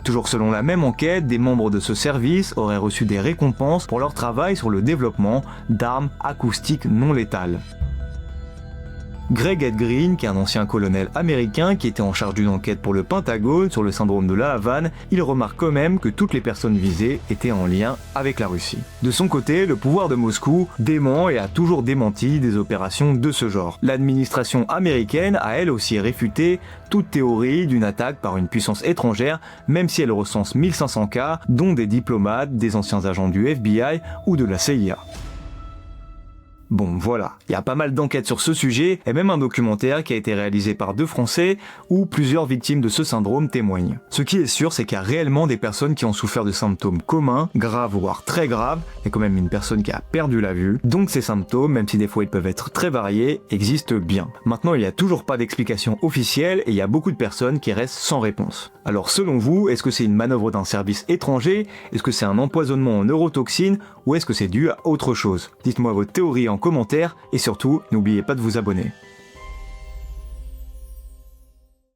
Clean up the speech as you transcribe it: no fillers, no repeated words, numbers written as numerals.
Toujours selon la même enquête, des membres de ce service auraient reçu des récompenses pour leur travail sur le développement d'armes acoustiques non létales. Greg Ed Green, qui est un ancien colonel américain qui était en charge d'une enquête pour le Pentagone sur le syndrome de la Havane, il remarque quand même que toutes les personnes visées étaient en lien avec la Russie. De son côté, le pouvoir de Moscou dément et a toujours démenti des opérations de ce genre. L'administration américaine a elle aussi réfuté toute théorie d'une attaque par une puissance étrangère, même si elle recense 1500 cas, dont des diplomates, des anciens agents du FBI ou de la CIA. Bon voilà, il y a pas mal d'enquêtes sur ce sujet, et même un documentaire qui a été réalisé par 2 Français, où plusieurs victimes de ce syndrome témoignent. Ce qui est sûr, c'est qu'il y a réellement des personnes qui ont souffert de symptômes communs, graves voire très graves, et quand même une personne qui a perdu la vue, donc ces symptômes, même si des fois ils peuvent être très variés, existent bien. Maintenant, il n'y a toujours pas d'explication officielle, et il y a beaucoup de personnes qui restent sans réponse. Alors selon vous, est-ce que c'est une manœuvre d'un service étranger? Est-ce que c'est un empoisonnement en neurotoxines? Ou est-ce que c'est dû à autre chose? Dites-moi votre théorie en commentaire et surtout, n'oubliez pas de vous abonner.